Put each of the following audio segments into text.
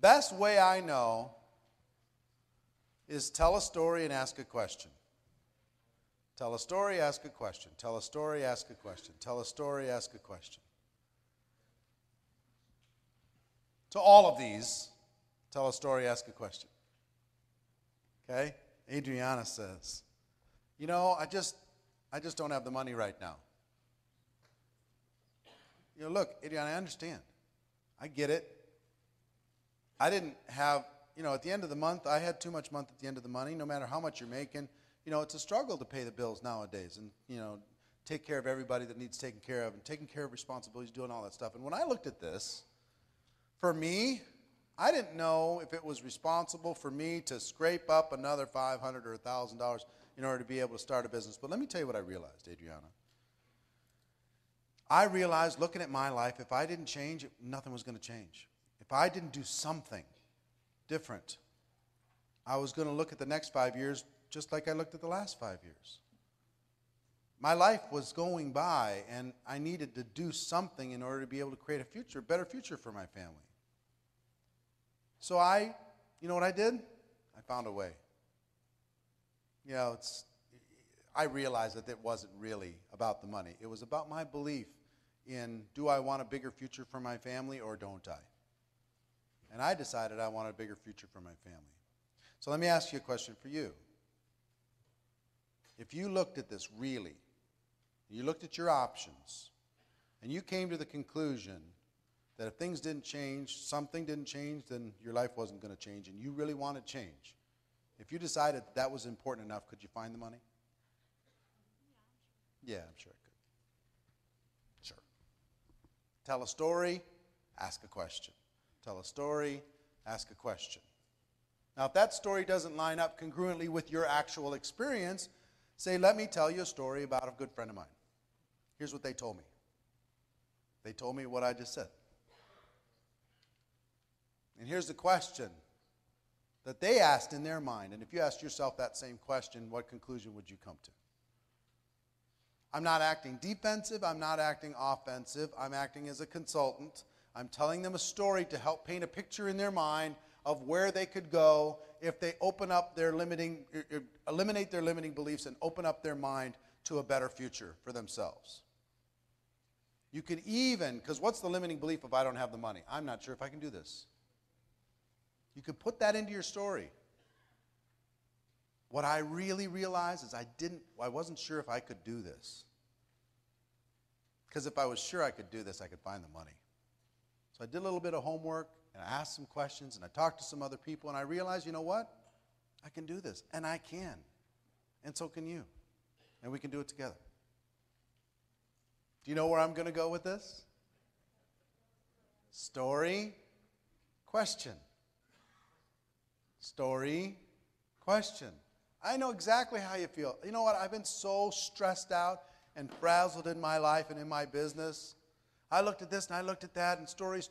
best way I know is tell a story and ask a question. Tell a story, ask a question. Tell a story, ask a question. Tell a story, ask a question. To all of these, tell a story, ask a question. Okay? Adriana says, I just don't have the money right now. Look, Adriana, I understand. I get it. I didn't have, at the end of the month, I had too much month at the end of the money, no matter how much you're making. It's a struggle to pay the bills nowadays and, take care of everybody that needs taken care of and taking care of responsibilities, doing all that stuff. And when I looked at this, for me, I didn't know if it was responsible for me to scrape up another $500 or $1,000 in order to be able to start a business. But let me tell you what I realized, Adriana. I realized looking at my life, if I didn't change, nothing was going to change. If I didn't do something different, I was going to look at the next 5 years just like I looked at the last 5 years. My life was going by, and I needed to do something in order to be able to create a better future for my family. So I did? I found a way. I realized that it wasn't really about the money. It was about my belief in, do I want a bigger future for my family or don't I? And I decided I wanted a bigger future for my family. So let me ask you a question for you. If you looked at this really, you looked at your options, and you came to the conclusion that if things didn't change, something didn't change, then your life wasn't going to change, and you really wanted change. If you decided that was important enough, could you find the money? Yeah, I'm sure I could. Sure. Tell a story, ask a question. Tell a story, ask a question. Now, if that story doesn't line up congruently with your actual experience, say, let me tell you a story about a good friend of mine. Here's what they told me. They told me what I just said. And here's the question that they asked in their mind. And if you asked yourself that same question, what conclusion would you come to? I'm not acting defensive. I'm not acting offensive. I'm acting as a consultant. I'm telling them a story to help paint a picture in their mind of where they could go if they eliminate their limiting beliefs and open up their mind to a better future for themselves. You could even, because what's the limiting belief if I don't have the money? I'm not sure if I can do this. You could put that into your story. What I really realized is I wasn't sure if I could do this. Because if I was sure I could do this, I could find the money. So I did a little bit of homework, and I asked some questions, and I talked to some other people, and I realized, you know what? I can do this, and I can. And so can you. And we can do it together. Do you know where I'm going to go with this? Story, question. Story, question. I know exactly how you feel. You know what? I've been so stressed out and frazzled in my life and in my business. I looked at this and I looked at that and story.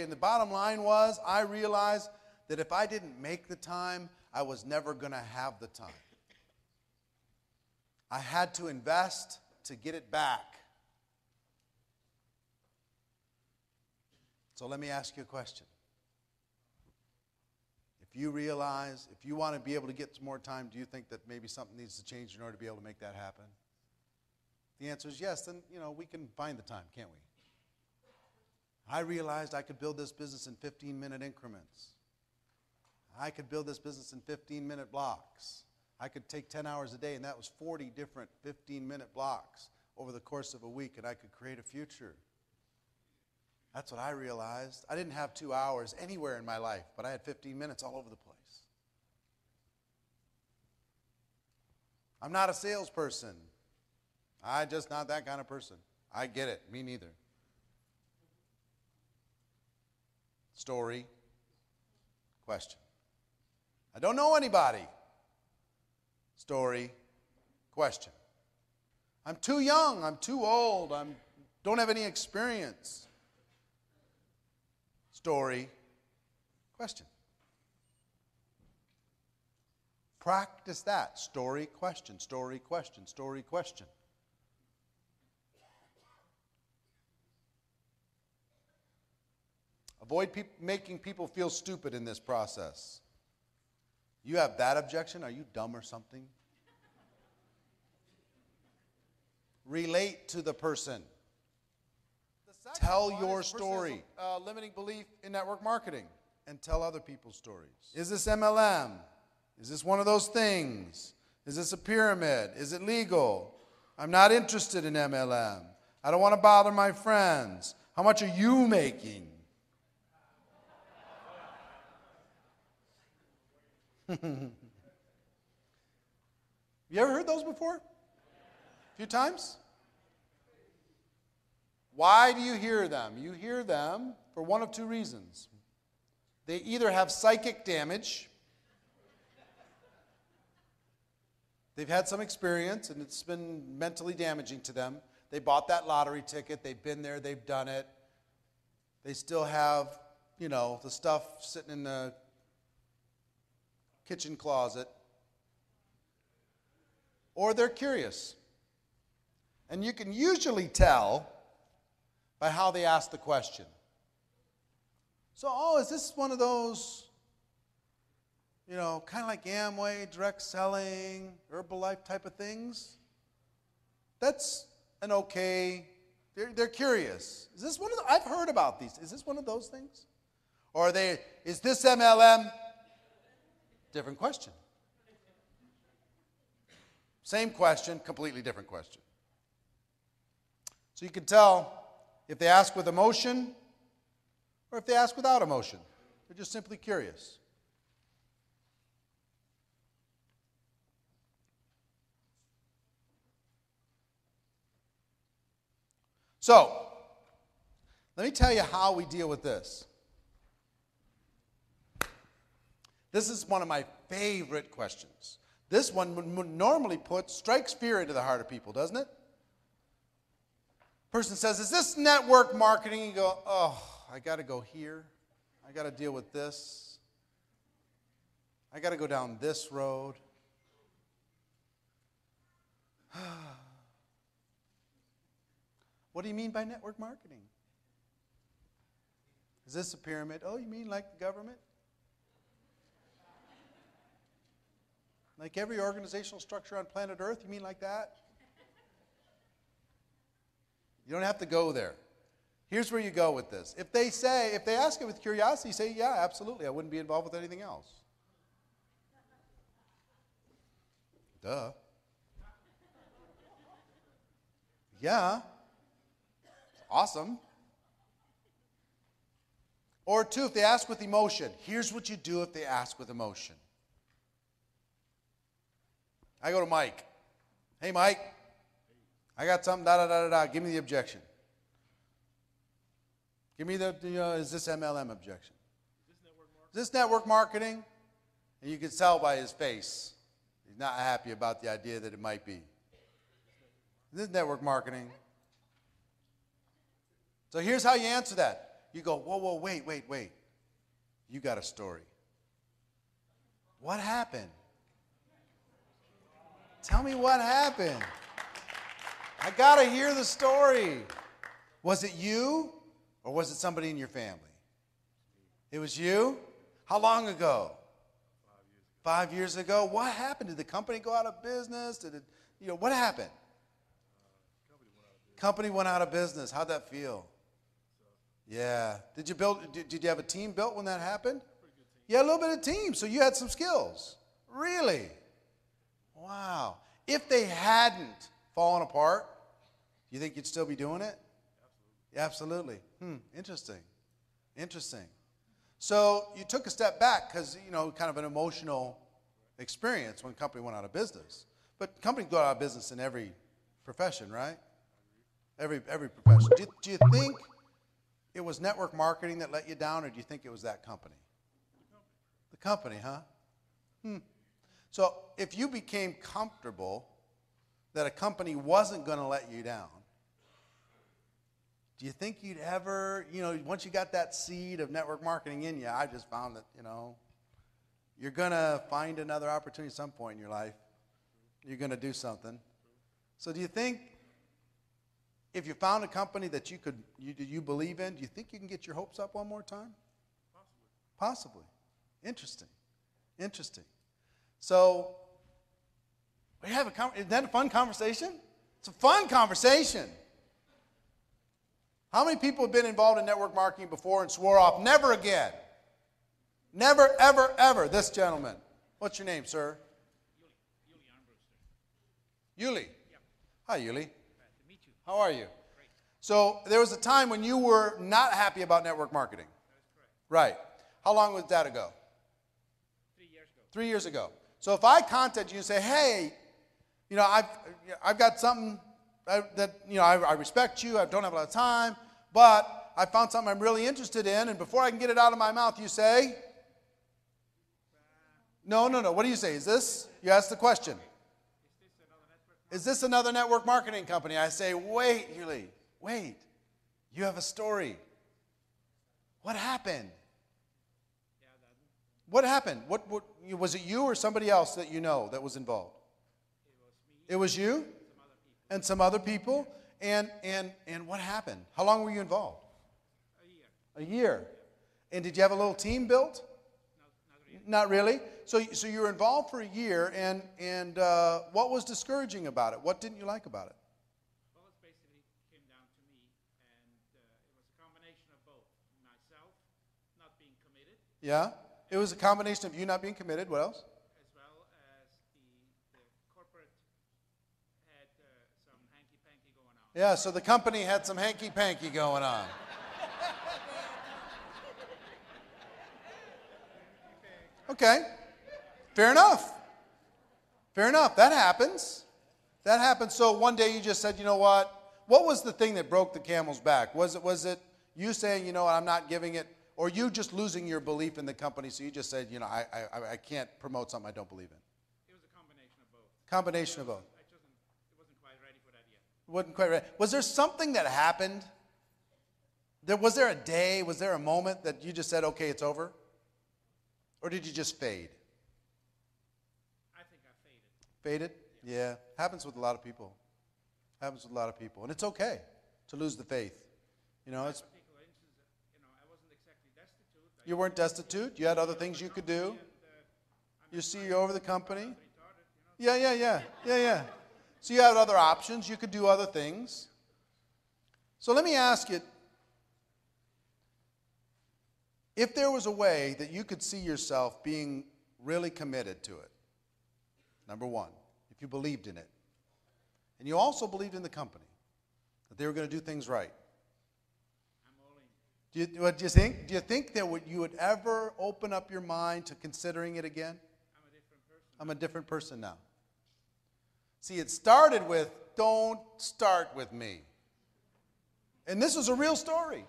And the bottom line was I realized that if I didn't make the time, I was never going to have the time. I had to invest to get it back. So let me ask you a question. If you want to be able to get some more time, do you think that maybe something needs to change in order to be able to make that happen? The answer is yes, then, we can find the time, can't we? I realized I could build this business in 15-minute increments. I could build this business in 15-minute blocks. I could take 10 hours a day, and that was 40 different 15-minute blocks over the course of a week, and I could create a future. That's what I realized. I didn't have 2 hours anywhere in my life, but I had 15 minutes all over the place. I'm not a salesperson. I'm just not that kind of person. I get it. Me neither. Story, question. I don't know anybody. Story, question. I'm too young. I'm too old. I don't have any experience. Story, question. Practice that. Story, question, story, question, story, question. Avoid making people feel stupid in this process. You have that objection? Are you dumb or something? Relate to the person. Tell your story. Limiting belief in network marketing, and tell other people's stories. Is this MLM? Is this one of those things? Is this a pyramid? Is it legal? I'm not interested in MLM. I don't want to bother my friends. How much are you making? You ever heard those before? A few times? Why do you hear them? You hear them for one of two reasons. They either have psychic damage, they've had some experience and it's been mentally damaging to them. They bought that lottery ticket, they've been there, they've done it. They still have, the stuff sitting in the kitchen closet. Or they're curious. And you can usually tell by how they ask the question. So, is this one of those, kind of like Amway, direct selling, Herbalife type of things? That's an okay, they're curious. Is this one of I've heard about these. Is this one of those things? Or is this MLM? Different question. Same question, completely different question. So you can tell if they ask with emotion or if they ask without emotion. They're just simply curious. So, let me tell you how we deal with this. This is one of my favorite questions. This one normally strikes fear into the heart of people, doesn't it? Person says, is this network marketing? You go, oh, I got to go here. I got to deal with this. I got to go down this road. What do you mean by network marketing? Is this a pyramid? Oh, you mean like the government? Like every organizational structure on planet Earth? You mean like that? You don't have to go there. Here's where you go with this. If they ask it with curiosity, say, yeah, absolutely. I wouldn't be involved with anything else. Duh. Yeah. Awesome. Or two, if they ask with emotion. Here's what you do if they ask with emotion. I go to Mike. Hey, Mike. I got something, da-da-da-da-da. Give me the objection. Give me is this MLM objection? Is this network marketing? And you can tell by his face. He's not happy about the idea that it might be. Is this network marketing? So here's how you answer that. You go, whoa, wait. You got a story. What happened? Tell me what happened. I got to hear the story. Was it you or was it somebody in your family? It was you? How long ago? 5 years ago. What happened? Did the company go out of business? Did it, what happened? Company went out of business. How'd that feel? Yeah. Did you have a team built when that happened? Yeah, a little bit of team. So you had some skills. Really? Wow. If they hadn't fallen apart, do you think you'd still be doing it? Absolutely. Interesting. So you took a step back because, kind of an emotional experience when a company went out of business. But companies go out of business in every profession, right? Every profession. Do you think it was network marketing that let you down, or do you think it was that company? The company, huh? So if you became comfortable that a company wasn't going to let you down, do you think you'd ever, once you got that seed of network marketing in you, I just found that, you're going to find another opportunity at some point in your life. You're going to do something. So do you think If you found a company that you believe in, do you think you can get your hopes up one more time? Possibly. Interesting. Interesting. So, isn't that a fun conversation? It's a fun conversation. How many people have been involved in network marketing before and swore off, never again? Never, ever, ever. This gentleman. What's your name, sir? Yuli. Yep. Hi, Yuli. Glad to meet you. How are you? Great. So there was a time when you were not happy about network marketing. That is correct. Right. How long was that ago? 3 years ago. 3 years ago. So if I contact you and say, hey, I've got something I respect you, I don't have a lot of time, but I found something I'm really interested in, and before I can get it out of my mouth, you say, no. What do you say? You ask the question. Is this another network marketing company? I say, wait, Yuli, wait. You have a story. What happened? What happened? What was it you or somebody else that you know that was involved? It was you and some other people. And what happened? How long were you involved? A year. And did you have a little team built? Not really. So you were involved for a year, and what was discouraging about it? What didn't you like about it? Well, it basically came down to me, and it was a combination of both. Myself not being committed. Yeah? It was a combination of you not being committed. What else? As well as the corporate had some hanky-panky going on. Yeah, so the company had some hanky-panky going on. Okay. Fair enough. Fair enough. That happens. That happens. So one day you just said, you know what? What was the thing that broke the camel's back? Was it you saying, you know what, I'm not giving it, or you just losing your belief in the company, so you just said, you know, I can't promote something I don't believe in? It was a combination of both. Combination of both. It wasn't quite ready for that yet. Wasn't quite ready. Was there something that happened? Was there a day, was there a moment that you just said, okay, it's over? Or did you just fade? I think I faded. Faded? Yeah. Happens with a lot of people. Happens with a lot of people. And it's okay to lose the faith. You know, it's... Particular instance, I wasn't exactly destitute. You weren't destitute. You had other things you could do. You see you're over the company. Yeah. So you had other options. You could do other things. So let me ask you, if there was a way that you could see yourself being really committed to it, number one, if you believed in it, and you also believed in the company, that they were going to do things right. I'm all in. What do you think? Do you think that you would ever open up your mind to considering it again? I'm a different person. I'm a different person now. See, it started with, don't start with me. And this was a real story.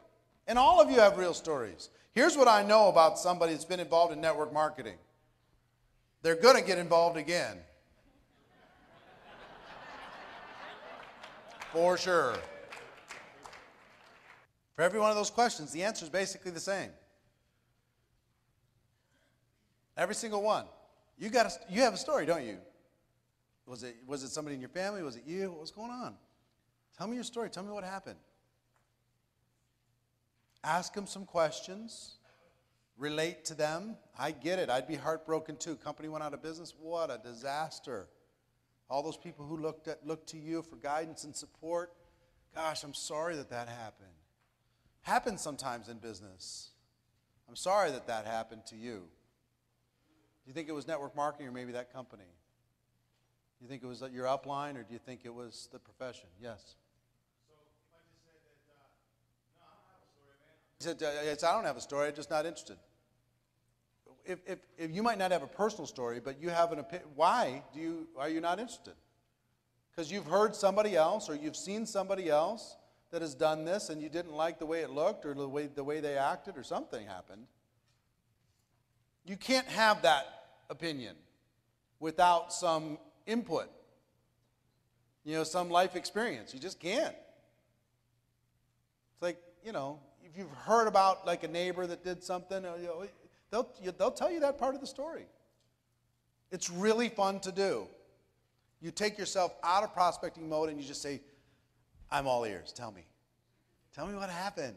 And all of you have real stories. Here's what I know about somebody that's been involved in network marketing. They're going to get involved again. For sure. For every one of those questions, the answer is basically the same. Every single one. You have a story, don't you? Was it somebody in your family? Was it you? What was going on? Tell me your story. Tell me what happened. Ask them some questions. Relate to them. I get it. I'd be heartbroken too. Company went out of business. What a disaster. All those people who looked to you for guidance and support. Gosh, I'm sorry that happened. Happens sometimes in business. I'm sorry that happened to you. Do you think it was network marketing or maybe that company? Do you think it was your upline or do you think it was the profession? Yes. He said, I don't have a story, I'm just not interested. If you might not have a personal story, but you have an opinion, why are you not interested? Because you've heard somebody else or you've seen somebody else that has done this and you didn't like the way it looked or the way they acted or something happened. You can't have that opinion without some input, some life experience. You just can't. It's like, if you've heard about like a neighbor that did something, they'll tell you that part of the story. It's really fun to do. You take yourself out of prospecting mode and you just say, I'm all ears. Tell me. Tell me what happened.